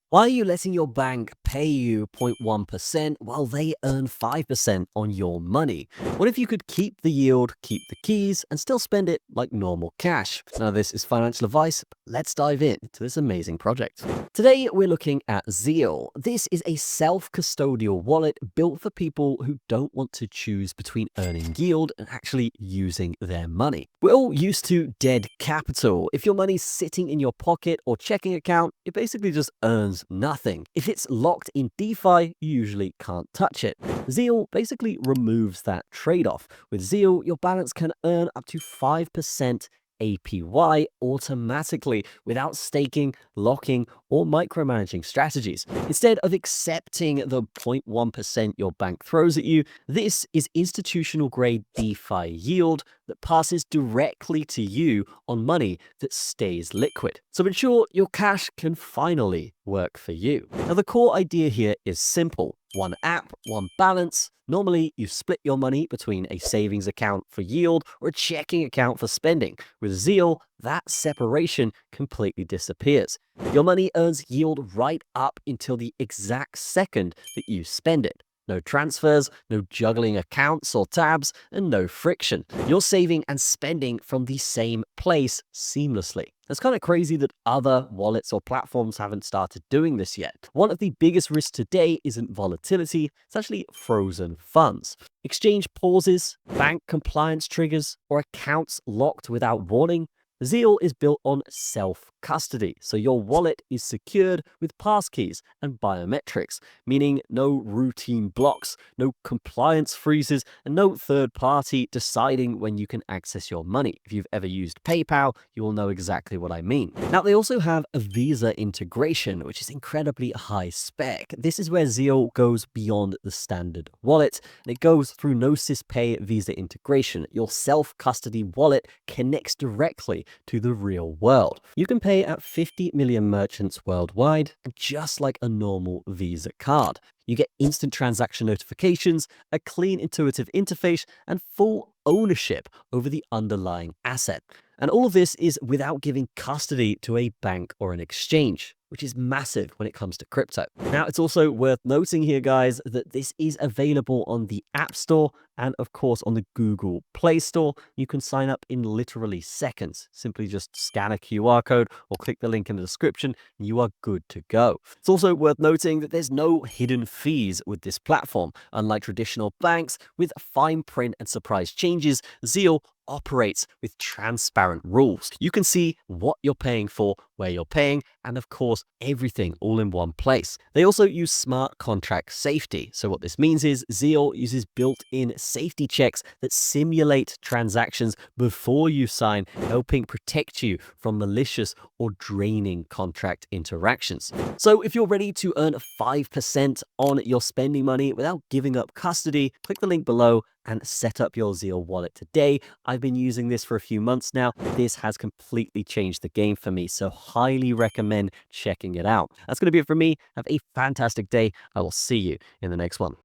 Why are you letting your bank pay you 0.1% while they earn 5% on your money? What if you could keep the yield, keep the keys, and still spend it like normal cash? Now, this is financial advice, but let's dive into this amazing project. Today, we're looking at Zeal. This is a self-custodial wallet built for people who don't want to choose between earning yield and actually using their money. We're all used to dead capital. If your money's sitting in your pocket or checking account, it basically just earns nothing. If it's locked in DeFi, you usually can't touch it. Zeal basically removes that trade-off. With Zeal, your balance can earn up to 5% APY automatically without staking, locking, or micromanaging strategies. Instead of accepting the 0.1% your bank throws at you, this is institutional grade DeFi yield that passes directly to you on money that stays liquid. So ensure your cash can finally work for you. Now, the core idea here is simple. One app, one balance. Normally, you split your money between a savings account for yield or a checking account for spending. With Zeal, that separation completely disappears. Your money earns yield right up until the exact second that you spend it. No transfers, no juggling accounts or tabs, and no friction. You're saving and spending from the same place seamlessly. It's kind of crazy that other wallets or platforms haven't started doing this yet. One of the biggest risks today isn't volatility, it's actually frozen funds. Exchange pauses, bank compliance triggers, or accounts locked without warning. Zeal is built on self-custody, so your wallet is secured with passkeys and biometrics, meaning no routine blocks, no compliance freezes, and no third party deciding when you can access your money. If you've ever used PayPal, you will know exactly what I mean. Now, they also have a Visa integration, which is incredibly high spec. This is where Zeal goes beyond the standard wallet, and it goes through no Pay Visa integration. Your self-custody wallet connects directly to the real world. You can pay at 50 million merchants worldwide, just like a normal Visa card. You get instant transaction notifications, a clean, intuitive interface, and full ownership over the underlying asset. And all of this is without giving custody to a bank or an exchange, which is massive when it comes to crypto. Now, it's also worth noting here, guys, that this is available on the App Store and, of course, on the Google Play Store. You can sign up in literally seconds. Simply just scan a QR code or click the link in the description, and you are good to go. It's also worth noting that there's no hidden fees with this platform. Unlike traditional banks with fine print and surprise changes, Zeal operates with transparent rules. You can see what you're paying for, where you're paying, and of course, everything all in one place. They also use smart contract safety. So what this means is Zeal uses built-in safety checks that simulate transactions before you sign, helping protect you from malicious or draining contract interactions. So if you're ready to earn 5% on your spending money without giving up custody, click the link below and set up your Zeal wallet today. I've been using this for a few months now. This has completely changed the game for me, so highly recommend checking it out. That's going to be it for me. Have a fantastic day. I will see you in the next one.